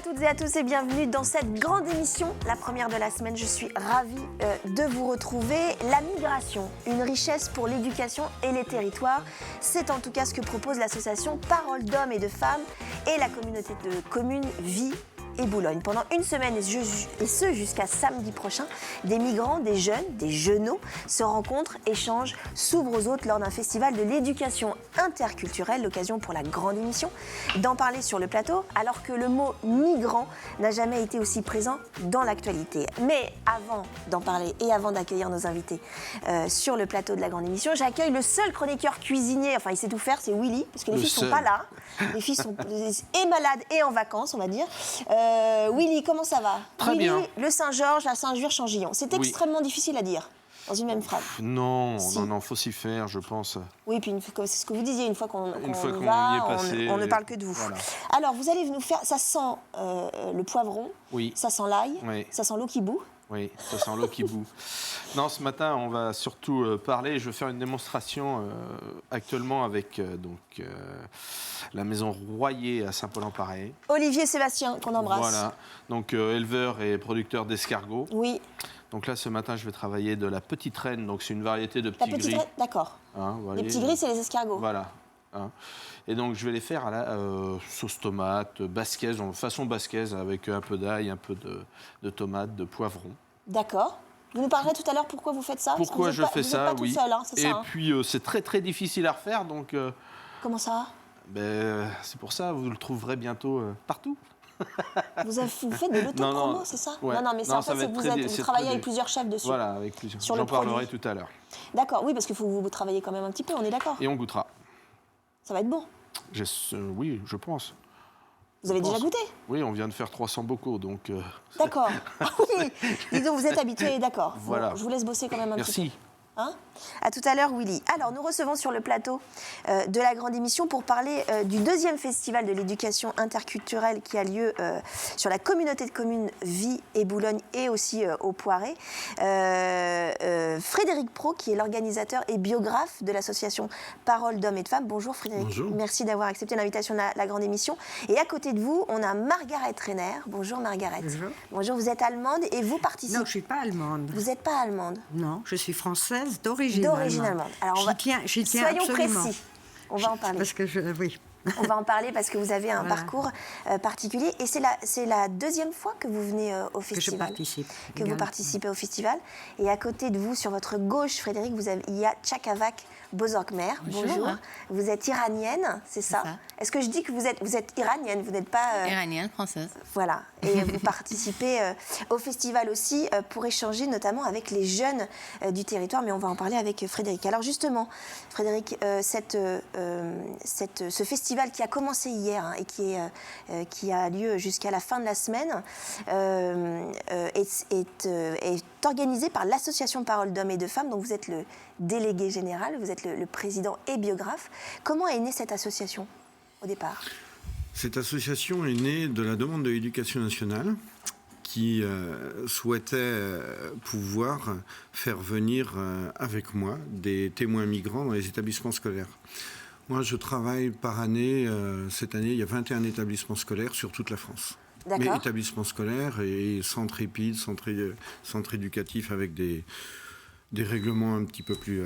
à toutes et à tous et bienvenue dans cette grande émission, la première de la semaine. Je suis ravie de vous retrouver. La migration, une richesse pour l'éducation et les territoires. C'est en tout cas ce que propose l'association Parole d'hommes et de femmes et la communauté de communes Vie et Boulogne. Pendant une semaine et ce jusqu'à samedi prochain, des migrants, des jeunes, des jeunots se rencontrent, échangent, s'ouvrent aux autres lors d'un festival de l'éducation interculturelle, l'occasion pour la grande émission d'en parler sur le plateau, alors que le mot migrant n'a jamais été aussi présent dans l'actualité. Mais avant d'en parler et avant d'accueillir nos invités sur le plateau de la grande émission, j'accueille le seul chroniqueur cuisinier, enfin il sait tout faire, c'est Willy, parce que les filles ne sont pas là. Les filles sont et malades et en vacances, on va dire. Willy, comment ça va? Très Willy, bien. Le Saint-Georges, la Saint-Jure-Changillon. C'est extrêmement difficile à dire dans une même phrase. Non, Si. non, faut s'y faire, je pense. Oui, puis c'est ce que vous disiez, une fois qu'on y y est va, passé, on ne parle que de vous. voilà. Alors, vous allez nous faire, ça sent le poivron, Oui. ça sent l'ail, Oui. ça sent l'eau qui bout. Oui, ça sent l'eau qui bout. Non, ce matin, on va surtout parler. Je vais faire une démonstration actuellement avec la maison Royer à Saint-Paul-en-Paray. Olivier Sébastien, qu'on embrasse. Voilà, donc éleveur et producteur d'escargots. Oui, Donc là, ce matin, je vais travailler de la petite reine. Donc c'est une variété de la petits petite gris. d'accord. Hein, vous Les voyez. petits gris, c'est les escargots. Voilà. Hein. Et donc, je vais les faire à la sauce tomate, basquaise, façon basquaise, avec un peu d'ail, un peu de tomate, de poivron. D'accord. Vous nous parlerez tout à l'heure pourquoi vous faites ça. Parce que Pourquoi vous êtes je pas, fais vous ça, êtes pas oui. tout seul, hein, c'est Et ça. Hein. puis, c'est très, très difficile à refaire. Donc, Comment ça? c'est pour ça, vous le trouverez bientôt partout. Vous faites de l'autopromo, c'est ça? Ouais. Non, mais ça, en fait, c'est que vous travaillez avec plusieurs chefs dessus. Voilà, avec plusieurs. Sur le J'en parlerai produit. tout à l'heure. D'accord, oui, parce qu'il faut que vous travaillez quand même un petit peu, on est d'accord. Et on goûtera. Ça va être bon. Oui, je pense. Vous avez déjà goûté? Oui, on vient de faire 300 bocaux, donc... D'accord. Ah oui, dis donc, vous êtes habitué, d'accord. Voilà. Bon, je vous laisse bosser quand même un petit peu. Merci. Hein? À tout à l'heure, Willy. Alors, nous recevons sur le plateau de la grande émission pour parler du deuxième festival de l'éducation interculturelle qui a lieu sur la communauté de communes Vie et Boulogne et aussi au Poiret. Frédéric Pro, qui est l'organisateur et biographe de l'association Parole d'hommes et de femmes. Bonjour Frédéric. Bonjour. Merci d'avoir accepté l'invitation de la grande émission. Et à côté de vous, on a Margaret Renner. Bonjour Margaret. Bonjour. Bonjour, vous êtes allemande et vous participez... Non, je ne suis pas allemande. Vous n'êtes pas allemande? Non, je suis française d'origine allemande. Alors j'y tiens soyons absolument. précis. On va en parler. Parce que oui. On va en parler parce que vous avez un Voilà. parcours particulier. Et c'est la deuxième fois que vous venez au Que je festival. participe. Que vous également. participez au festival. Et à côté de vous, sur votre gauche, Frédéric, il y a Chakavak Bozorgmer. Bonjour. Vous êtes iranienne, c'est ça? ça. Est-ce que je dis que vous êtes iranienne? Vous n'êtes pas... Iranienne, française. Voilà, et vous participez au festival aussi pour échanger notamment avec les jeunes du territoire, mais on va en parler avec Frédéric. Alors justement, Frédéric, ce festival qui a commencé hier hein, et qui a lieu jusqu'à la fin de la semaine est organisé par l'association Parole d'hommes et de femmes, dont vous êtes le délégué général, vous êtes le président et biographe. Comment est née cette association au départ ? Cette association est née de la demande de l'Éducation nationale qui souhaitait pouvoir faire venir avec moi des témoins migrants dans les établissements scolaires. Moi, je travaille par année. Cette année, il y a 21 établissements scolaires sur toute la France. D'accord. Mais établissements scolaires et centres épides, centres éducatifs avec des règlements un petit peu plus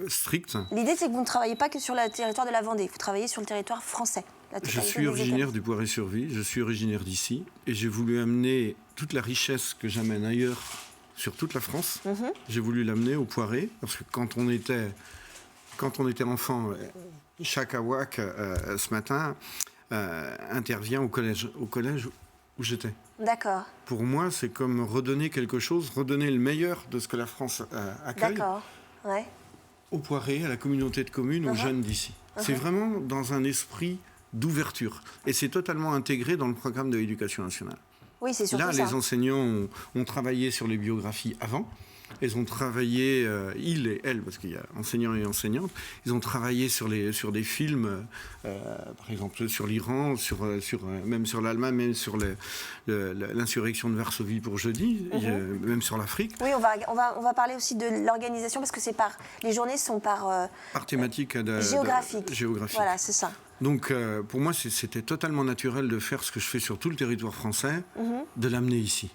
stricts. L'idée, c'est que vous ne travaillez pas que sur le territoire de la Vendée, vous travaillez sur le territoire français. Je suis originaire du Poiret-sur-Vie, je suis originaire d'ici, et j'ai voulu amener toute la richesse que j'amène ailleurs sur toute la France. J'ai voulu l'amener au Poiret, parce que quand on était enfant, chaque AWAC, ce matin, intervient au collège où j'étais. D'accord. Pour moi, c'est comme redonner quelque chose, redonner le meilleur de ce que la France accueille. D'accord. Ouais. Au Poiret, à la communauté de communes, aux jeunes d'ici. C'est vraiment dans un esprit d'ouverture. Et c'est totalement intégré dans le programme de l'Éducation nationale. Oui, c'est surtout Là, ça. les enseignants ont travaillé sur les biographies avant. Ils ont travaillé, ils et elles, parce qu'il y a enseignants et enseignantes, ils ont travaillé sur des films, par exemple sur l'Iran, même sur l'Allemagne, même sur l'insurrection de Varsovie pour jeudi, même sur l'Afrique. Oui, on va parler aussi de l'organisation, parce que les journées sont par Par thématique géographique. géographique. Voilà, c'est ça. Donc, pour moi, c'était totalement naturel de faire ce que je fais sur tout le territoire français, de l'amener ici,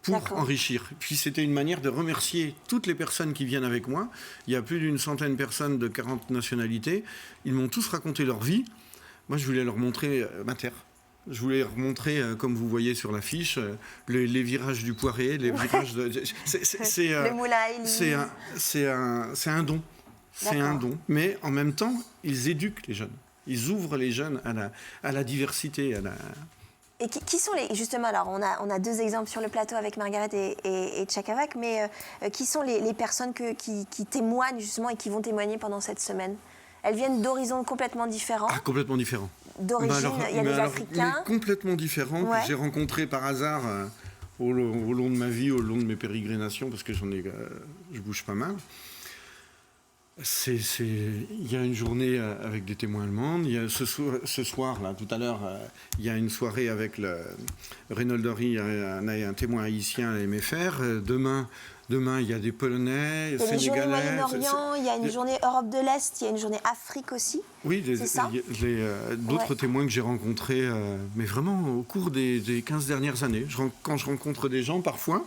pour D'accord. enrichir. Puis, c'était une manière de remercier toutes les personnes qui viennent avec moi. Il y a plus d'une centaine de personnes de 40 nationalités. Ils m'ont tous raconté leur vie. Moi, je voulais leur montrer ma terre. Je voulais leur montrer, comme vous voyez sur l'affiche, les virages du Poiré, les virages de... Le moulin à Élie. C'est un don. C'est un don. Mais en même temps, ils éduquent les jeunes. Ils ouvrent les jeunes à la diversité. Et qui sont les... Justement, alors on a deux exemples sur le plateau avec Margaret et Tchakavak, mais qui sont les personnes qui témoignent justement et qui vont témoigner pendant cette semaine? Elles viennent d'horizons complètement différents. Ah, complètement différents. D'origine, il y a des Africains. Mais complètement différents, Ouais. que j'ai rencontrés par hasard au long de ma vie, au long de mes pérégrinations, parce que je bouge pas mal. Il y a une journée avec des témoins allemands. Il y a ce soir, là, tout à l'heure, il y a une soirée avec le Reynold Dory, un témoin haïtien à MFR. Demain, il y a des Polonais, Il y a une journée Sénégalais. Moyen-Orient, il y a une journée Europe de l'Est, il y a une journée Afrique aussi. Oui, c'est ça d'autres témoins que j'ai rencontrés, mais vraiment au cours des 15 dernières années. Quand je rencontre des gens, parfois,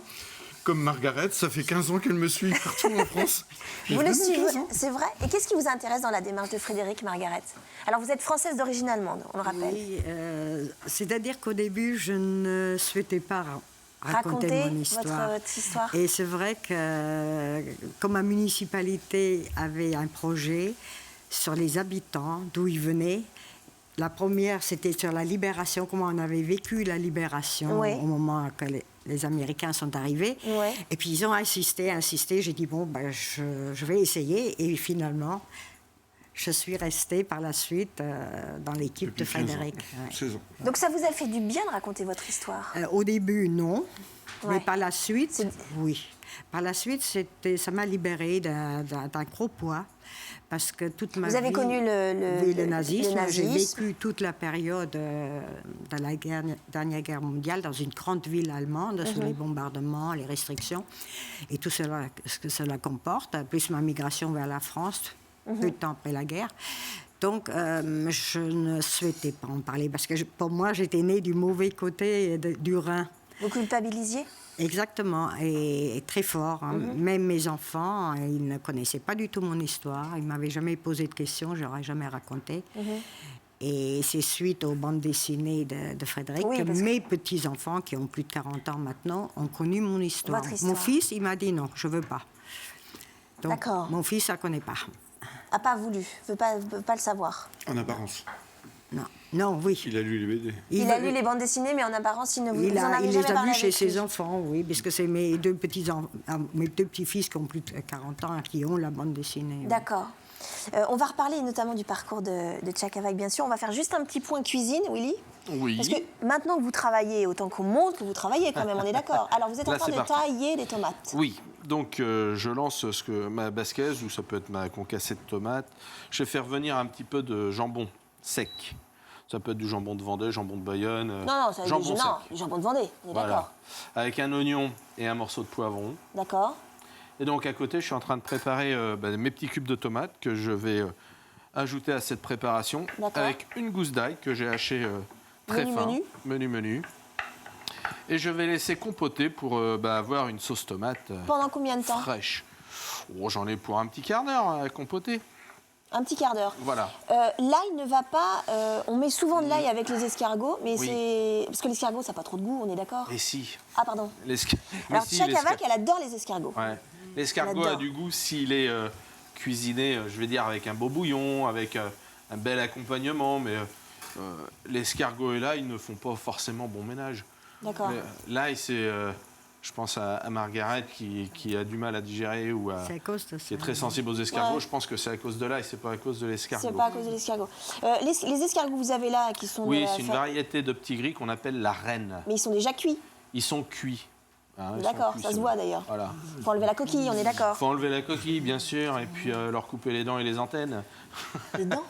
comme Margaret, ça fait 15 ans qu'elle me suit partout en France. Vous le suivez, c'est vrai. Et qu'est-ce qui vous intéresse dans la démarche de Frédéric, Margaret? Alors, vous êtes française d'origine allemande, on le rappelle. Oui, c'est-à-dire qu'au début, je ne souhaitais pas raconter mon histoire. votre histoire. Et c'est vrai que, comme ma municipalité avait un projet sur les habitants, d'où ils venaient, la première, c'était sur la libération, comment on avait vécu la libération Oui. au moment que les Américains sont arrivés. Oui. Et puis ils ont insisté. J'ai dit, bon, ben, je vais essayer. Et finalement, je suis restée par la suite dans l'équipe de Depuis 15 ans. Frédéric. Ouais. 16 ans. Donc, ça vous a fait du bien de raconter votre histoire? Au début, non. Ouais. Mais par la suite, C'est- oui. Par la suite, ça m'a libérée d'un gros poids. Parce que toute ma vie... Vous avez connu le nazisme. le J'ai nazisme. vécu toute la période de la dernière guerre mondiale dans une grande ville allemande, sous les bombardements, les restrictions, et tout cela, ce que cela comporte, plus ma migration vers la France, peu de temps après la guerre. Donc, je ne souhaitais pas en parler, parce que pour moi, j'étais née du mauvais côté du Rhin. Vous culpabilisiez? Exactement, et très fort. Hein. Même mes enfants, ils ne connaissaient pas du tout mon histoire. Ils ne m'avaient jamais posé de questions, je n'aurais jamais raconté. Et c'est suite aux bandes dessinées de Frédéric Oui, que parce que- mes petits-enfants, qui ont plus de 40 ans maintenant, ont connu mon histoire. Votre histoire. Mon fils, il m'a dit non, je ne veux pas. Donc, D'accord. mon fils, ça ne connaît pas. A pas voulu, veut pas le savoir. En apparence. Non, non, oui. Il a lu les BD. Il a lu les bandes dessinées, mais en apparence, il ne vous en avez il jamais les a parlé vus chez avec lui. ses enfants, oui, parce que c'est mes deux petits-fils qui ont plus de 40 ans qui ont la bande dessinée. oui. D'accord. On va reparler notamment du parcours de Tchakavak, bien sûr. On va faire juste un petit point cuisine, Willy. Oui. Parce que maintenant que vous travaillez, autant qu'on montre que vous travaillez quand même, on est d'accord. Alors, vous êtes en Là, train c'est de parti. tailler des tomates. Oui, donc je lance ma basquaise, ou ça peut être ma concassée de tomates. Je vais faire venir un petit peu de jambon sec. Ça peut être du jambon de Vendée, jambon de Bayonne. Non, ça jambon non, sec. jambon de Vendée, on est Voilà. d'accord. Avec un oignon et un morceau de poivron. D'accord. Et donc à côté, je suis en train de préparer mes petits cubes de tomates que je vais ajouter à cette préparation. D'accord. Avec une gousse d'ail que j'ai hachée très Menu, fin. Menu. Et je vais laisser compoter pour avoir une sauce tomate Pendant combien de temps? fraîche. Oh, j'en ai pour un petit quart d'heure à compoter. Un petit quart d'heure. Voilà. L'ail ne va pas. On met souvent de l'ail avec les escargots, mais Oui. c'est. Parce que l'escargot, ça n'a pas trop de goût, on est d'accord? Et si Ah, pardon. Mais Alors, si, Tchakavak, elle adore les escargots. Ouais. L'escargot Elle a adore. du goût s'il est cuisiné, je vais dire, avec un beau bouillon, avec un bel accompagnement, mais l'escargot et l'ail ne font pas forcément bon ménage. D'accord. Mais, l'ail, c'est, je pense à Margaret qui a du mal à digérer ou C'est à cause de ça. qui est très sensible aux escargots. Ouais. Je pense que c'est à cause de l'ail, c'est pas à cause de l'escargot. C'est pas à cause de l'escargot. Les escargots que vous avez là, qui sont. Oui, de la c'est une fa- variété de petits gris qu'on appelle la reine. Mais ils sont déjà cuits. Ils sont cuits. Hein, ils D'accord, sont cuits, ça se c'est voit bon. d'ailleurs. Voilà. Faut enlever la coquille, on est d'accord. Faut enlever la coquille, bien sûr, et puis leur couper les dents et les antennes. Les dents.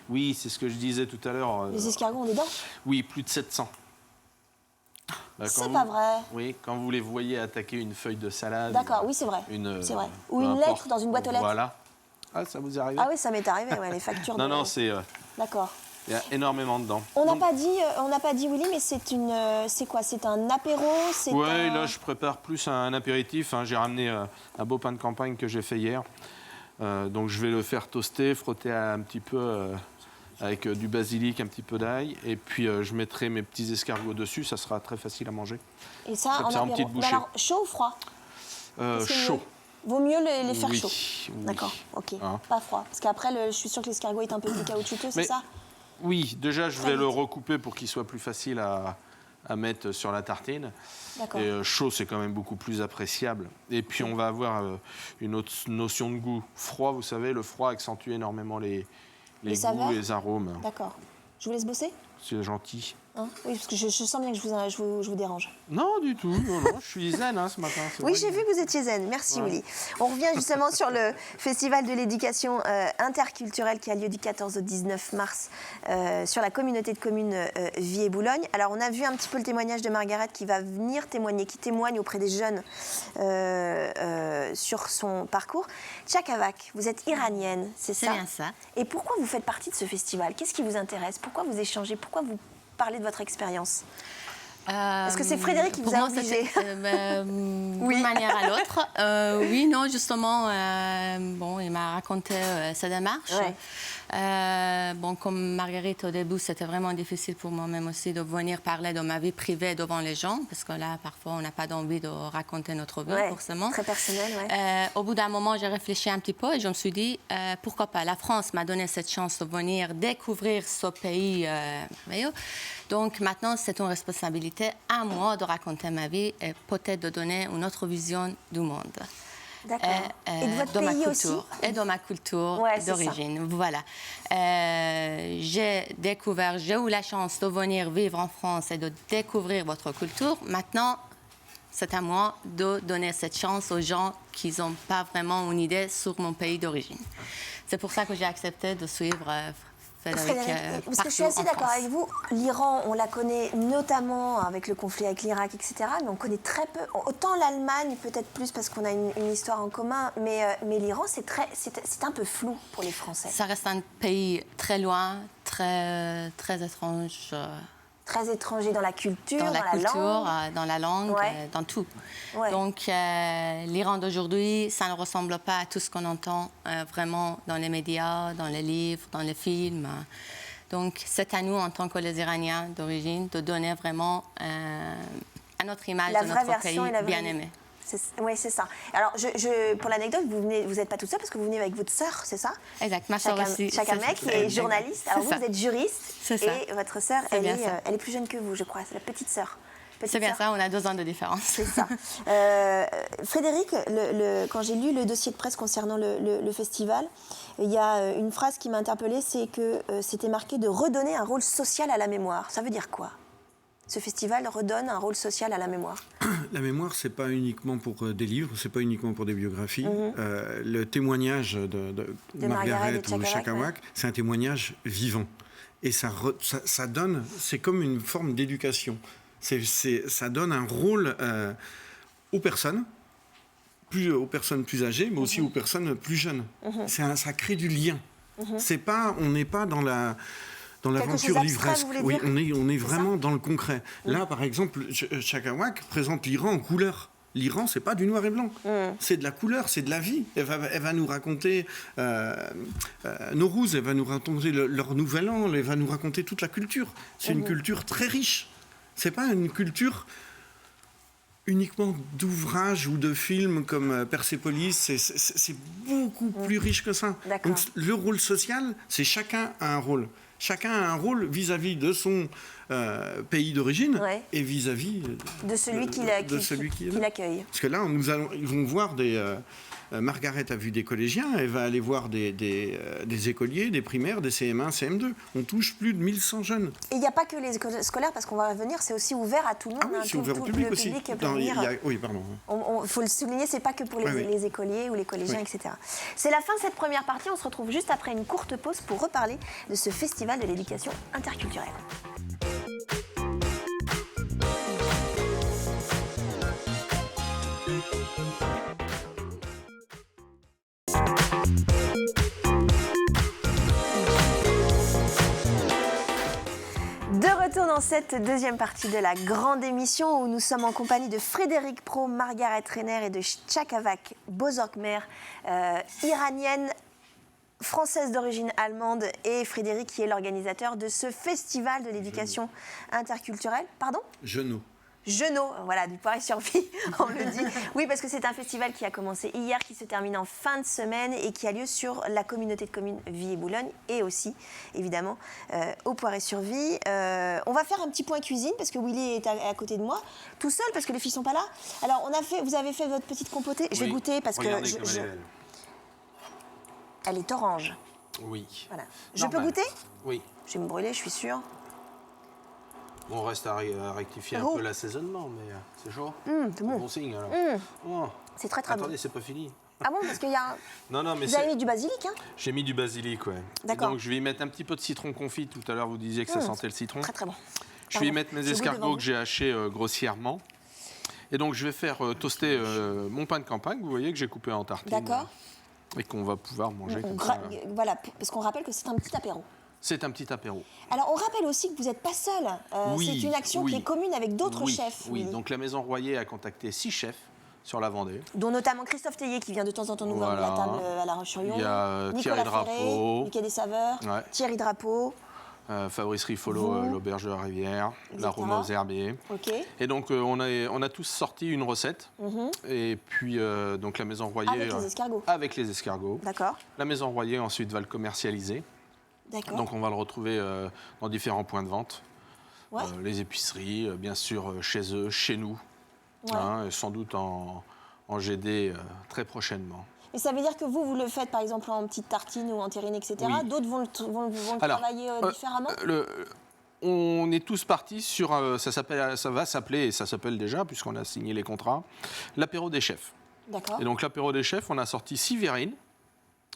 Oui, c'est ce que je disais tout à l'heure. Les escargots ont des dents. Oui, plus de 700. Bah, quand C'est vous- pas vrai. Oui, quand vous les voyez attaquer une feuille de salade. D'accord, oui, c'est vrai. C'est vrai. Ou peu une importe. lettre dans une boîte aux lettres. Voilà. Ah, ça vous est arrivé? Ah oui, ça m'est arrivé, ouais, les factures. Non, de- non, c'est D'accord. Il y a énormément dedans. On n'a pas dit, Willy, mais c'est quoi? C'est un apéro? Oui, là, je prépare plus un apéritif. Hein. J'ai ramené un beau pain de campagne que j'ai fait hier. Donc, je vais le faire toaster, frotter un petit peu avec du basilic, un petit peu d'ail. Et puis, je mettrai mes petits escargots dessus. Ça sera très facile à manger. Et ça, comme en ça, en apéro. petite bouchée. Alors, chaud ou froid? Chaud. Vaut mieux les faire Oui, chauds. oui. D'accord, ok. Hein. Pas froid. Parce qu'après, je suis sûre que l'escargot est un peu plus caoutchouteux, c'est Mais- ça? Oui, déjà, je Très vais le vite. recouper pour qu'il soit plus facile à mettre sur la tartine. D'accord. Et chaud, c'est quand même beaucoup plus appréciable. Et puis, on va avoir une autre notion de goût. Froid, vous savez, le froid accentue énormément les goûts, saveurs. les arômes. D'accord. Je vous laisse bosser? C'est gentil. Hein? Oui, parce que je sens bien que je vous dérange. Non, du tout. Non, je suis zen ce matin. c'est Oui, vrai. j'ai vu que vous étiez zen. Merci, Ouais. Willy. On revient justement sur le Festival de l'éducation interculturelle qui a lieu du 14 au 19 mars sur la communauté de communes Vie-et-Boulogne. Alors, on a vu un petit peu le témoignage de Margaret qui va venir témoigner, qui témoigne auprès des jeunes sur son parcours. Chakavak, vous êtes iranienne, c'est ça? C'est bien ça. Et pourquoi vous faites partie de ce festival? Qu'est-ce qui vous intéresse? Pourquoi vous échangez? Pourquoi vous parlez de votre expérience? Est-ce que c'est Frédéric qui vous pour a moi, obligé? D'une manière à l'autre. Oui, non, justement, il m'a raconté sa démarche. Ouais. Comme Marguerite, au début, c'était vraiment difficile pour moi-même aussi de venir parler de ma vie privée devant les gens, parce que là, parfois, on n'a pas envie de raconter notre vie, Ouais, forcément. très personnel, ouais. Au bout d'un moment, j'ai réfléchi un petit peu et je me suis dit, pourquoi pas? La France m'a donné cette chance de venir découvrir ce pays merveilleux. Donc maintenant, c'est une responsabilité à moi de raconter ma vie et peut-être de donner une autre vision du monde. D'accord. Et de votre ma pays culture, aussi? et de ma culture Ouais, c'est d'origine. Voilà. J'ai eu la chance de venir vivre en France et de découvrir votre culture. Maintenant, c'est à moi de donner cette chance aux gens qui n'ont pas vraiment une idée sur mon pays d'origine. C'est pour ça que j'ai accepté de suivre Frédéric parce que je suis assez d'accord avec vous. L'Iran, on la connaît notamment avec le conflit avec l'Irak, etc. Mais on connaît très peu. Autant l'Allemagne, peut-être plus parce qu'on a une histoire en commun. Mais l'Iran, c'est un peu flou pour les Français. Ça reste un pays très loin, très étrange. Très étranger dans la culture, Dans la culture, dans la langue, Ouais. dans tout. Ouais. Donc, l'Iran d'aujourd'hui, ça ne ressemble pas à tout ce qu'on entend vraiment dans les médias, dans les livres, dans les films. Donc, c'est à nous, en tant que les Iraniens d'origine, de donner vraiment à notre image La de vraie notre version pays et la vraie bien vie. aimé. Oui, c'est ça. Alors, pour l'anecdote, vous n'êtes pas toute seule parce que vous venez avec votre sœur, c'est ça? Exact, ma soeur aussi. Chakamek, qui est journaliste. Alors, vous êtes juriste. C'est ça. Et votre sœur, C'est elle bien ça. est plus jeune que vous, je crois. C'est la petite sœur. C'est bien ça, on a 2 ans de différence. C'est ça. Frédéric, quand j'ai lu le dossier de presse concernant le festival, il y a une phrase qui m'a interpellée, c'est que c'était marqué de redonner un rôle social à la mémoire. Ça veut dire quoi? Ce festival redonne un rôle social à la mémoire. La mémoire, c'est pas uniquement pour des livres, c'est pas uniquement pour des biographies. Le témoignage de Margaret et ou Chakavak, c'est un témoignage vivant. Et ça donne, c'est comme une forme d'éducation. Ça donne un rôle aux personnes plus âgées, mais aussi aux personnes plus jeunes. Ça crée du lien. On n'est pas dans l'aventure livresque. Oui, on est vraiment dans le concret. Là, par exemple, Chakavak présente l'Iran en couleur. L'Iran, c'est pas du noir et blanc. C'est de la couleur, c'est de la vie. Elle va nous raconter Nowruz, elle va nous raconter leur nouvel an, elle va nous raconter toute la culture. C'est une culture très riche. C'est pas une culture uniquement d'ouvrages ou de films comme Persépolis. C'est beaucoup plus riche que ça. D'accord. Donc, le rôle social, c'est chacun a un rôle. Chacun a un rôle vis-à-vis de son pays d'origine et vis-à-vis de celui qui l'accueille. Parce que là, ils vont voir Margaret a vu des collégiens, elle va aller voir des écoliers, des primaires, des CM1, CM2. On touche plus de 1100 jeunes. Et il n'y a pas que les écoles scolaires, parce qu'on va revenir, c'est aussi ouvert à tout le monde. Ah oui, c'est ouvert au public le aussi. Public peut venir. Oui, pardon. Il faut le souligner, c'est pas que pour les écoliers ou les collégiens, etc. C'est la fin de cette première partie. On se retrouve juste après une courte pause pour reparler de ce festival de l'éducation interculturelle. dans cette deuxième partie de la grande émission où nous sommes en compagnie de Frédéric Pro, Margaret Renner et de Chakavak Bozorkmer, iranienne, française d'origine allemande, et Frédéric qui est l'organisateur de ce festival de l'éducation interculturelle. Pardon ? Jeunot, voilà, du Poiré-sur-Vie, on le dit. Oui, parce que c'est un festival qui a commencé hier, qui se termine en fin de semaine et qui a lieu sur la communauté de communes Vie et Boulogne et aussi, évidemment, au Poiré-sur-Vie. On va faire un petit point cuisine parce que Willy est à côté de moi, tout seul parce que les filles ne sont pas là. Alors, vous avez fait votre petite compotée. Je vais goûter parce que elle est orange. Oui. Voilà. Je peux goûter ? Oui. Je vais me brûler, je suis sûre. On reste à rectifier un peu l'assaisonnement, mais c'est chaud. C'est bon. Bon signe, alors. Oh. C'est très, très bon. Attendez, c'est pas fini. Ah bon, parce qu'il y a... Non, mais vous avez mis du basilic, hein ? J'ai mis du basilic, ouais. D'accord. Donc, je vais y mettre un petit peu de citron confit. Tout à l'heure, vous disiez que ça sentait le citron. Très, très bon. Je vais y mettre mes escargots que j'ai hachés grossièrement. Et donc, je vais faire toaster mon pain de campagne, vous voyez, que j'ai coupé en tartines. D'accord. Et qu'on va pouvoir manger comme ça. Voilà, parce qu'on rappelle que c'est un petit apéro. C'est un petit apéro. Alors, on rappelle aussi que vous n'êtes pas seul. C'est une action qui est commune avec d'autres chefs. Oui, donc la Maison Royer a contacté 6 chefs sur la Vendée. Dont notamment Christophe Théier, qui vient de temps en temps nous voir de la table à La Roche-sur-Yon. Il y a Nicolas Thierry Ferré, Drapeau. Mickey des Saveurs, Thierry Drapeau. Fabrice Riffolo, l'auberge de la Rivière, la Roma aux Herbiers. Okay. Et donc, on a tous sorti une recette. Et puis, donc, la Maison Royer... Avec les escargots. Avec les escargots. D'accord. La Maison Royer, ensuite, va le commercialiser. D'accord. Donc, on va le retrouver dans différents points de vente. Ouais. Les épiceries, bien sûr, chez eux, chez nous. Ouais. Et sans doute en GD très prochainement. Et ça veut dire que vous le faites, par exemple, en petites tartines ou en terrine, etc. Oui. D'autres vont le travailler différemment on est tous partis sur, ça va s'appeler, et ça s'appelle déjà, puisqu'on a signé les contrats, l'apéro des chefs. D'accord. Et donc l'apéro des chefs, on a sorti 6 verrines,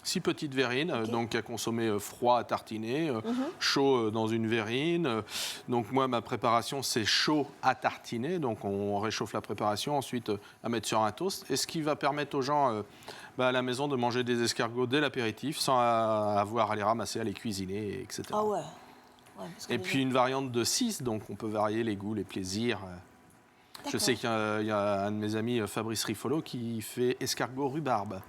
6 petites verrines, donc à consommer froid à tartiner, chaud dans une verrine. Donc moi, ma préparation, c'est chaud à tartiner, donc on réchauffe la préparation, ensuite à mettre sur un toast. Et ce qui va permettre aux gens à la maison de manger des escargots dès l'apéritif, sans avoir à les ramasser, à les cuisiner, etc. Ah ouais. Et puis une variante de 6, donc on peut varier les goûts, les plaisirs. Je sais qu'il y a un de mes amis, Fabrice Riffolo, qui fait escargot rhubarbe.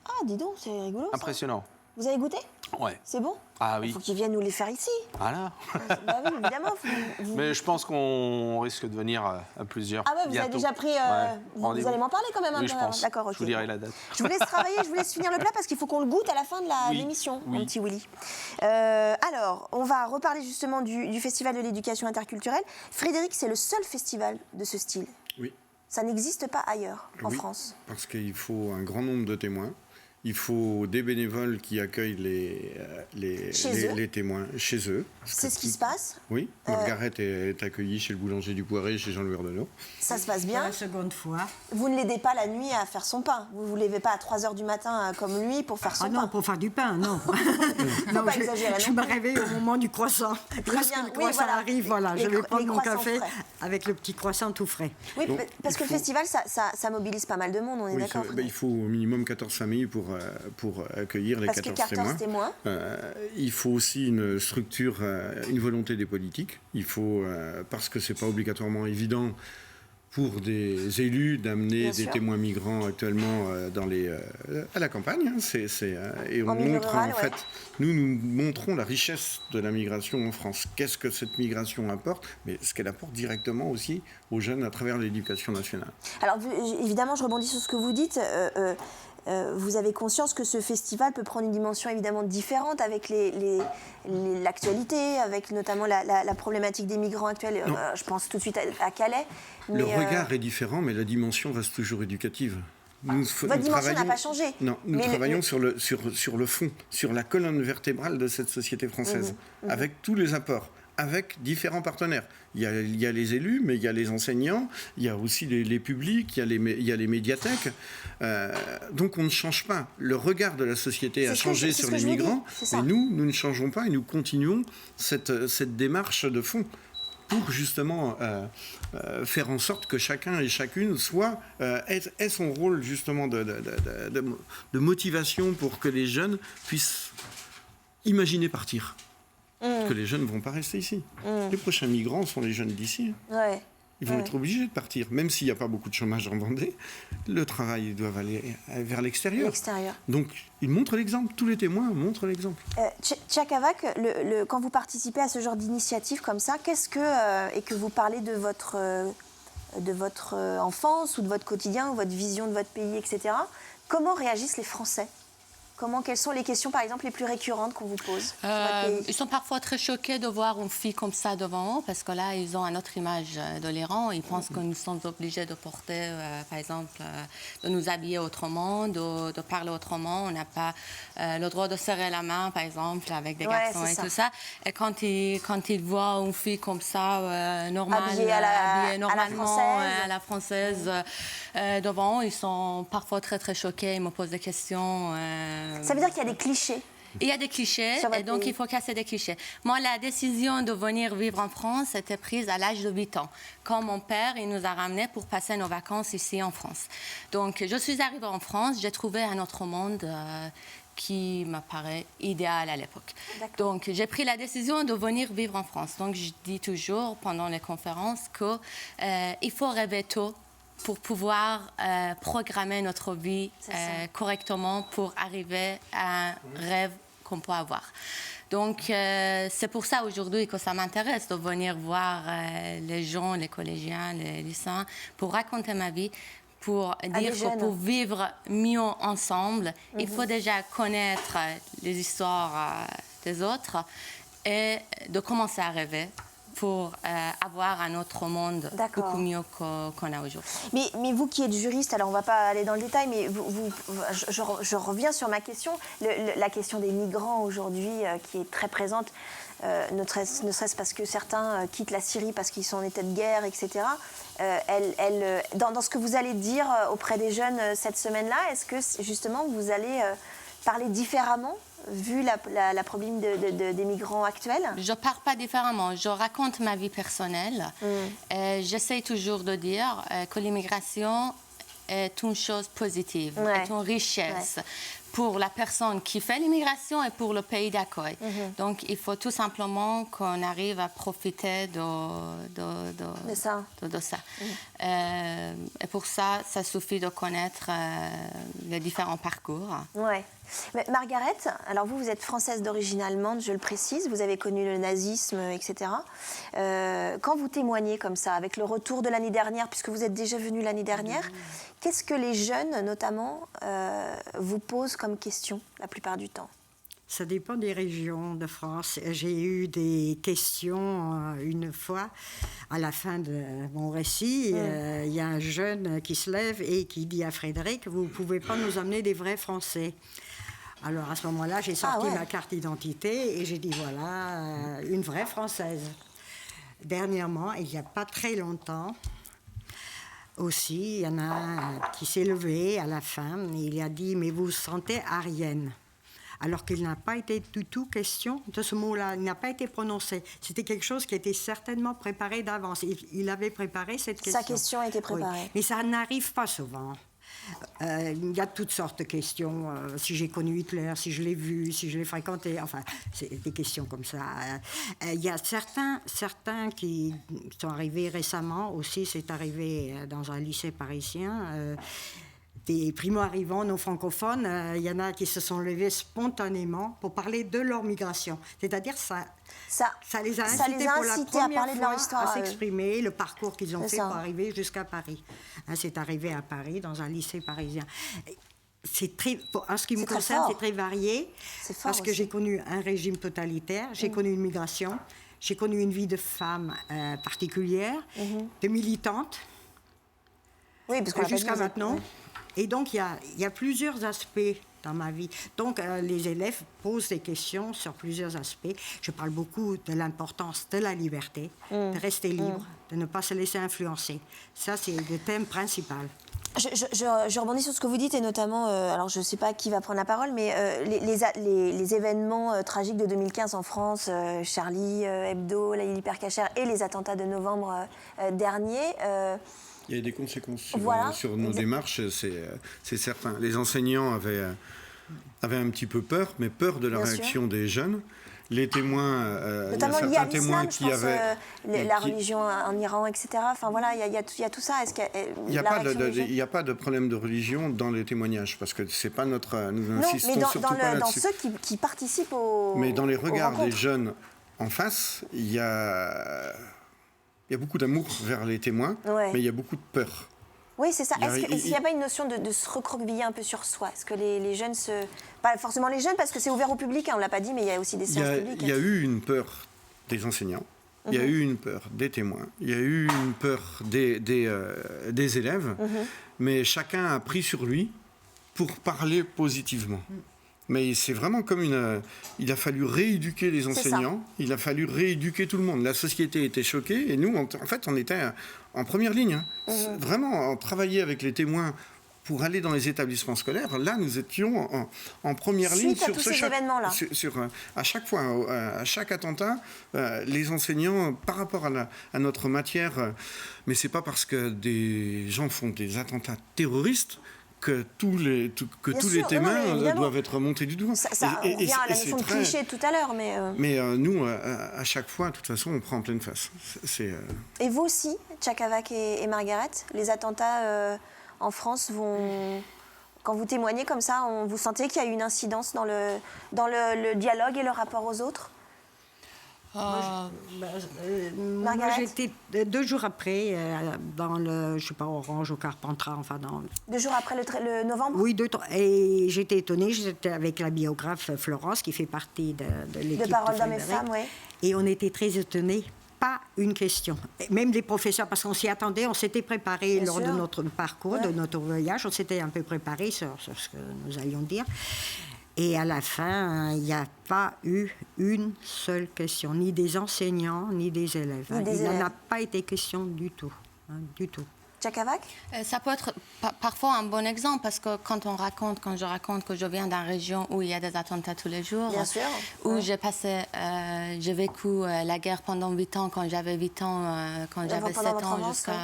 Ah, dis donc, c'est rigolo. Impressionnant. Ça. Vous avez goûté ? Ouais. C'est bon ? Ah oui. Il faut qu'ils viennent nous les faire ici. Voilà. Bah oui, évidemment. Mais je pense qu'on risque de venir à plusieurs. Ah ouais, vous avez déjà pris... vous allez m'en parler quand même un peu. Oui, je pense. D'accord, ok. Je vous dirai la date. Je vous laisse travailler, je vous laisse finir le plat parce qu'il faut qu'on le goûte à la fin de l'émission, mon petit Willy. Alors, on va reparler justement du Festival de l'éducation interculturelle. Frédéric, c'est le seul festival de ce style. Oui. Ça n'existe pas ailleurs, en France. Parce qu'il faut un grand nombre de témoins. Il faut des bénévoles qui accueillent les témoins chez eux. C'est ce qui se passe. Oui, Margaret est accueillie chez le boulanger du Poiré, chez Jean-Louis Ordenot. Ça se passe bien. Pour la seconde fois. Vous ne l'aidez pas la nuit à faire son pain. Vous ne vous levez pas à 3h du matin comme lui pour faire son pain. Non, pour faire du pain, non. Non, pas exagérer. Je me réveille au moment du croissant. Presque le croissant arrive, voilà. Je vais prendre mon café avec le petit croissant tout frais. Oui, donc, parce que le festival, ça mobilise pas mal de monde, on est d'accord. Il faut au minimum 14 familles pour accueillir les 14 témoins. Il faut aussi une structure, une volonté des politiques. Il faut, parce que c'est pas obligatoirement évident pour des élus d'amener des témoins migrants actuellement à la campagne. Et on montre rural, en fait, nous montrons la richesse de la migration en France. Qu'est-ce que cette migration apporte, mais ce qu'elle apporte directement aussi aux jeunes à travers l'éducation nationale. Alors évidemment, je rebondis sur ce que vous dites. Vous avez conscience que ce festival peut prendre une dimension évidemment différente avec l'actualité, avec notamment la problématique des migrants actuels. Je pense tout de suite à Calais. Mais le regard est différent, mais la dimension reste toujours éducative. Votre dimension n'a pas changé. Non, nous travaillons sur le fond, sur la colonne vertébrale de cette société française, avec tous les apports, avec différents partenaires. Il y a les élus, mais il y a les enseignants, il y a aussi les publics, il y a les médiathèques. Donc on ne change pas. Le regard de la société a changé sur les migrants, mais nous ne changeons pas et nous continuons cette démarche de fond pour justement faire en sorte que chacun et chacune ait son rôle justement de motivation pour que les jeunes puissent imaginer partir. que les jeunes ne vont pas rester ici. Les prochains migrants sont les jeunes d'ici. Ouais. Ils vont être obligés de partir. Même s'il n'y a pas beaucoup de chômage en Vendée, le travail doit aller vers l'extérieur. Donc, ils montrent l'exemple. Tous les témoins montrent l'exemple. Tchakavak, quand vous participez à ce genre d'initiative comme ça, et que vous parlez de votre enfance ou de votre quotidien ou votre vision de votre pays, etc., comment réagissent les Français ? Quelles sont les questions, par exemple, les plus récurrentes qu'on vous pose sur votre pays ? Ils sont parfois très choqués de voir une fille comme ça devant eux, parce que là, ils ont une autre image de l'Iran. Ils pensent que nous sommes obligés de porter, par exemple, de nous habiller autrement, de parler autrement. On n'a pas le droit de serrer la main, par exemple, avec des garçons et tout ça. Et quand ils voient une fille comme ça, normale, habillée normalement, à la française, devant eux, ils sont parfois très, très choqués. Ils me posent des questions. Ça veut dire qu'il y a des clichés. Il y a des clichés, et donc il faut casser des clichés. Moi, la décision de venir vivre en France était prise à l'âge de 8 ans, quand mon père il nous a ramenés pour passer nos vacances ici en France. Donc, je suis arrivée en France, j'ai trouvé un autre monde qui me paraît idéal à l'époque. Donc, j'ai pris la décision de venir vivre en France. Donc, je dis toujours pendant les conférences qu'il faut rêver tôt pour pouvoir programmer notre vie correctement pour arriver à un rêve qu'on peut avoir. Donc, c'est pour ça aujourd'hui que ça m'intéresse de venir voir les gens, les collégiens, les lycéens, pour raconter ma vie, pour dire que pour vivre mieux ensemble, il faut déjà connaître les histoires des autres et de commencer à rêver pour avoir un autre monde beaucoup mieux qu'on a aujourd'hui. Mais vous qui êtes juriste, alors on ne va pas aller dans le détail, mais je reviens sur ma question. La question des migrants aujourd'hui qui est très présente, ne serait-ce parce que certains quittent la Syrie parce qu'ils sont en état de guerre, etc. Dans ce que vous allez dire auprès des jeunes cette semaine-là, est-ce que justement vous allez parler différemment vu la problème des migrants actuels? Je ne parle pas différemment. Je raconte ma vie personnelle. J'essaie toujours de dire que l'immigration est une chose positive, est une richesse pour la personne qui fait l'immigration et pour le pays d'accueil. Donc, il faut tout simplement qu'on arrive à profiter de ça. Et pour ça, ça suffit de connaître les différents parcours. Ouais. Mais Margaret, alors vous êtes française d'origine allemande, je le précise, vous avez connu le nazisme, etc. Quand vous témoignez comme ça, avec le retour de l'année dernière, puisque vous êtes déjà venu l'année dernière, qu'est-ce que les jeunes, notamment, vous posent comme question la plupart du temps? Ça dépend des régions de France. J'ai eu des questions une fois, à la fin de mon récit. Il y a un jeune qui se lève et qui dit à Frédéric, vous ne pouvez pas nous amener des vrais Français. Alors à ce moment-là, j'ai sorti ma carte d'identité et j'ai dit voilà, une vraie Française. Dernièrement, il n'y a pas très longtemps, aussi, il y en a un qui s'est levé à la fin et il a dit mais vous vous sentez aryenne. Alors qu'il n'a pas été du tout question de ce mot-là, il n'a pas été prononcé. C'était quelque chose qui était certainement préparé d'avance. Il avait préparé cette question. Sa question a été préparée. Oui. Mais ça n'arrive pas souvent. Il y a toutes sortes de questions. Si j'ai connu Hitler, si je l'ai vu, si je l'ai fréquenté. Enfin, c'est des questions comme ça. Il y a certains qui sont arrivés récemment aussi. C'est arrivé dans un lycée parisien. Des primo-arrivants non francophones, il y en a qui se sont levés spontanément pour parler de leur migration. C'est-à-dire ça les a incités pour la première fois à s'exprimer, le parcours qu'ils ont fait pour arriver jusqu'à Paris. C'est arrivé à Paris, dans un lycée parisien. En ce qui me concerne, c'est très varié, parce que j'ai connu un régime totalitaire, j'ai connu une migration, j'ai connu une vie de femme particulière, de militante, jusqu'à maintenant. Et donc, il y a plusieurs aspects dans ma vie. Donc, les élèves posent des questions sur plusieurs aspects. Je parle beaucoup de l'importance de la liberté, de rester libre, de ne pas se laisser influencer. Ça, c'est le thème principal. Je rebondis sur ce que vous dites, et notamment, alors je ne sais pas qui va prendre la parole, mais les événements tragiques de 2015 en France, Charlie Hebdo, la Hypercacher et les attentats de novembre dernier... Il y a des conséquences sur nos démarches, c'est certain. Les enseignants avaient un petit peu peur, mais peur de la réaction des jeunes. les témoins, notamment il y lié a à certains témoins l'islam, je pense, la religion en Iran, etc. Enfin voilà, il y a tout ça. Est-ce il n'y a pas de problème de religion dans les témoignages, parce que c'est pas notre... Nous insistons surtout pas là-dessus. Dans ceux qui participent au... Mais dans les regards des jeunes en face, il y a beaucoup d'amour vers les témoins, mais il y a beaucoup de peur. Oui, c'est ça. Est-ce qu'il n'y a pas une notion de se recroqueviller un peu sur soi? Est-ce que les jeunes se... Pas forcément les jeunes, parce que c'est ouvert au public, hein, on ne l'a pas dit, mais il y a aussi des séances publiques. Il y a eu une peur des enseignants, il y a eu une peur des témoins, il y a eu une peur des élèves, mais chacun a pris sur lui pour parler positivement. Mais c'est vraiment comme il a fallu rééduquer les enseignants, il a fallu rééduquer tout le monde. La société était choquée et nous, en fait, on était en première ligne. Vraiment, on travaillait avec les témoins pour aller dans les établissements scolaires. Là, nous étions en première ligne sur ces événements-là. À chaque fois, à chaque attentat, les enseignants, par rapport à notre matière, mais c'est pas parce que des gens font des attentats terroristes que tous les témoins doivent être montés du doigt. Ça revient à la notion de cliché tout à l'heure. Mais nous, à chaque fois, de toute façon, on prend en pleine face. Et vous aussi, Tchakavak et Margaret, les attentats en France vont... Quand vous témoignez comme ça, vous sentez qu'il y a eu une incidence dans le dialogue et le rapport aux autres? Moi, j'étais 2 jours après dans le, je sais pas, Orange ou Carpentras, enfin dans... 2 jours après le novembre? Oui, et j'étais étonnée, j'étais avec la biographe Florence, qui fait partie de l'équipe de Paroles d'Hommes et Femmes, oui. Et on était très étonnés. Pas une question. Même les professeurs, parce qu'on s'y attendait, on s'était préparé lors de notre parcours, de notre voyage, on s'était un peu préparé sur ce que nous allions dire. Et à la fin, il n'y a pas eu une seule question, ni des enseignants, ni des élèves. Il n'en a pas été question du tout. Du tout. Tchakavak? Ça peut être parfois un bon exemple, parce que quand je raconte que je viens d'une région où il y a des attentats tous les jours, bien sûr, où j'ai vécu la guerre pendant 8 ans, quand j'avais 8 ans, quand j'avais 7 ans jusqu'à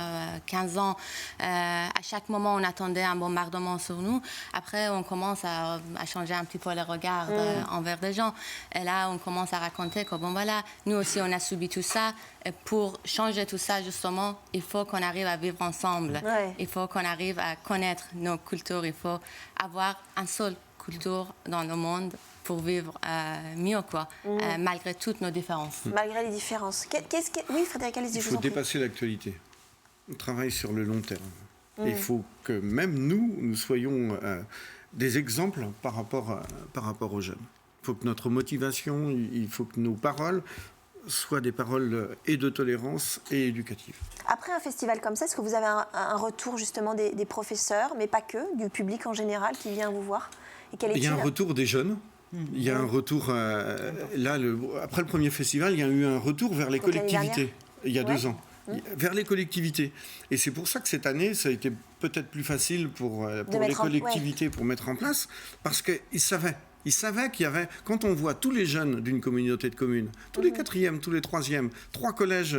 15 ans, à chaque moment on attendait un bombardement sur nous. Après on commence à changer un petit peu les regards envers des gens. Et là on commence à raconter que bon voilà, nous aussi on a subi tout ça. Et pour changer tout ça justement, il faut qu'on arrive à vivre ensemble. Il faut qu'on arrive à connaître nos cultures. Il faut avoir une seule culture dans le monde pour vivre mieux, quoi, malgré toutes nos différences. Malgré les différences. Oui, Frédéric, allez-y, il faut dépasser l'actualité. On travaille sur le long terme. Il faut que même nous soyons des exemples par rapport aux jeunes. Il faut que notre motivation, il faut que nos paroles soient des paroles et de tolérance et éducatives. Après un festival comme ça, est-ce que vous avez un retour justement des professeurs, mais pas que, du public en général qui vient vous voir? Il y a un retour des jeunes. Il y a un retour, après le premier festival, il y a eu un retour vers les collectivités, il y a 2 ans, vers les collectivités. Et c'est pour ça que cette année, ça a été peut-être plus facile pour les collectivités pour mettre en place, parce qu'ils savaient. Ils savaient qu'il y avait, quand on voit tous les jeunes d'une communauté de communes, tous les 4e, tous les 3e, 3 collèges,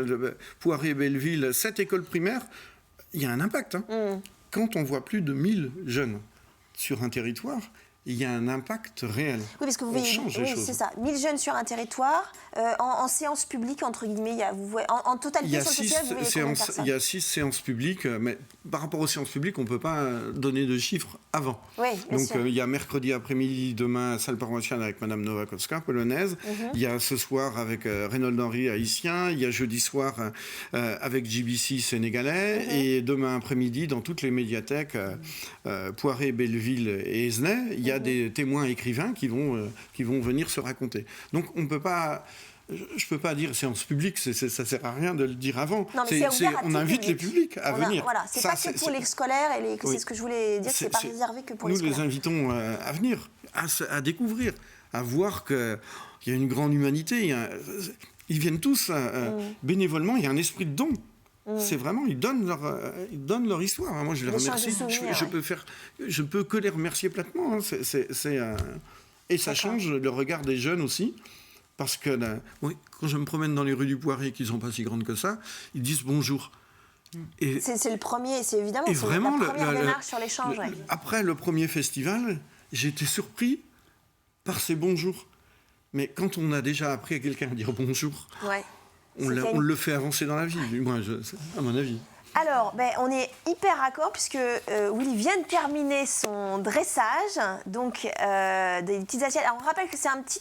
Poiré et Belleville, 7 écoles primaires, il y a un impact. Quand on voit plus de 1000 jeunes sur un territoire, il y a un impact réel. Oui, parce que vous change les choses. C'est ça. 1000 jeunes sur un territoire, en séance publique, entre guillemets, en totalité sur le festival, vous voyez combien de personnes? Il y a 6 séances publiques, mais par rapport aux séances publiques, on ne peut pas donner de chiffres avant. Oui, donc il y a mercredi après-midi, demain, salle paroissiale avec Madame Nowakowska, polonaise. Il y a ce soir avec Reynold Henry, haïtien. Il y a jeudi soir avec GBC, sénégalais. Et demain après-midi, dans toutes les médiathèques, Poiré, Belleville et Esnay, il y a des témoins écrivains qui vont venir se raconter. Donc on ne peut pas... Je ne peux pas dire séance publique, ça ne sert à rien de le dire avant. Non, on invite les publics à venir. Voilà, c'est pas que pour les scolaires, c'est ce que je voulais dire, c'est pas réservé que pour les scolaires. Nous les invitons à venir, à découvrir, à voir qu'il y a une grande humanité. Ils viennent tous bénévolement, il y a un esprit de don. C'est vraiment, ils donnent leur histoire. Moi, je les remercie. Je peux que les remercier platement. Et ça change le regard des jeunes aussi. Parce que quand je me promène dans les rues du Poiré, qui ne sont pas si grandes que ça, ils disent bonjour. C'est le premier, c'est évidemment la première démarche sur l'échange. Après le premier festival, j'ai été surpris par ces bonjours. Mais quand on a déjà appris à quelqu'un à dire bonjour, Ouais. on le fait avancer dans la vie, du moins, à mon avis. Alors, on est hyper raccord puisque Willy vient de terminer son dressage, donc des petites assiettes. Alors, on rappelle que c'est un petit,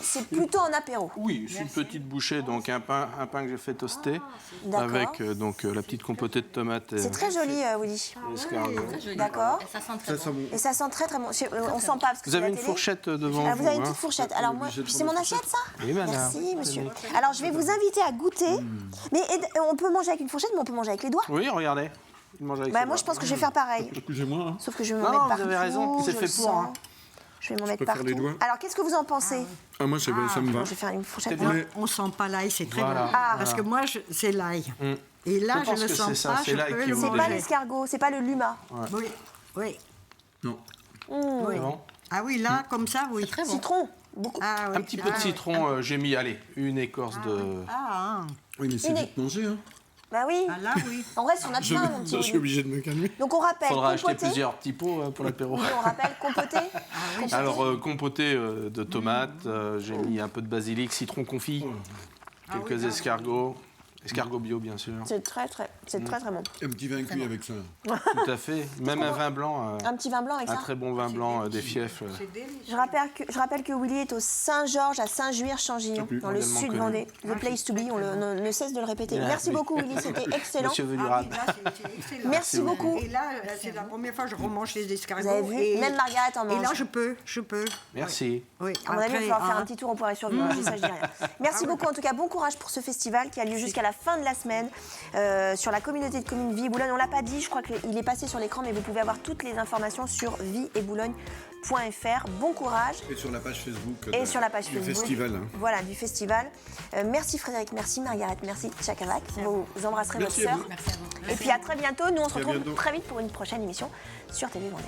c'est plutôt un apéro. Oui, c'est une petite bouchée, donc un pain que j'ai fait toaster D'accord. avec la petite compotée de tomates. C'est très joli, Willy. Escargot. D'accord. Et ça sent très bon. Et ça sent très très bon. On sent pas parce que Vous c'est avez la une télé. fourchette devant Ah, vous. vous avez une hein. petite fourchette. Alors moi, c'est mon assiette ça? Oui, madame. Merci, monsieur. Alors je vais vous inviter à goûter. Mais on peut manger avec une fourchette, mais on peut manger avec les doigts. Oui, regardez. Il mange avec ses Moi, doigts. je pense que je vais faire pareil. Excusez-moi. Hein. Sauf que je vais me Non, mettre vous partout. avez raison, c'est je fait le pour, sens. hein. Je vais m'en mettre préfère les partout. doigts. Alors, qu'est-ce que vous en pensez? Ah, moi, ça me va. Je vais faire une fourchette. C'est bien. Mais- On sent pas l'ail, c'est très Voilà. bon. Ah. Parce que moi, c'est l'ail. Et là, Je pense je ne que sens c'est ça, pas, c'est je l'ail peux qui le vous C'est manger. pas manger. l'escargot, c'est pas le luma. Oui, oui. Non. oui. Bon. Ah oui, là, comme ça, oui. Très bon. Citron. Beaucoup. Ah, oui. Un petit peu de Ah, citron, j'ai mis, allez, une écorce de... Ah, Oui, mais c'est Une- vite mangé. Hein. Bah oui. ah, là, oui. On reste sur notre Je, pain, mon petit je suis Willy. obligé de me calmer. Donc on rappelle, Faudra acheter compoté. plusieurs petits pots pour l'apéro. Oui, on rappelle, compoté. Compoté. Alors, compoté de tomates, j'ai mis un peu de basilic, citron confit, quelques escargots, escargots bio bien sûr, C'est très très bon. Un petit vin cuit avec ça. tout à fait. Même un vin blanc, Un petit vin blanc avec un ça. très bon vin blanc des fiefs. Je rappelle que Willy est au Saint-Georges à Saint-Juir-Changillon, plus. dans le Mondialement sud connu. Vendée. The place to be, on ne cesse de le répéter. Bien, Merci oui. beaucoup Willy, c'était excellent. Monsieur Ah Velurad. oui, là, c'est excellent. Merci beaucoup. Et là, c'est la première fois que je remange les escargots. Vous avez vu? Et, Même Margaret en et mange. là, je peux. Merci. Oui. À mon avis, il va Après, falloir faire ah, un petit tour au Poiré sur Vue. Je dis ça, je dis rien. Merci beaucoup. En tout cas, bon courage pour ce festival qui a lieu jusqu'à la fin de la semaine sur la communauté de communes Vie et Boulogne. On l'a pas dit, je crois qu'il est passé sur l'écran, mais vous pouvez avoir toutes les informations sur vieetboulogne.fr. Bon courage. Et sur la page Facebook. Et sur la page du Facebook. festival. Hein. Voilà, du festival. Merci Frédéric, merci Margaret, merci Chakavak. Vous embrasserez Merci votre à sœur. vous. Merci à vous. Et puis à très bientôt. Nous, on se À retrouve bientôt. très vite pour une prochaine émission sur TV Vendée.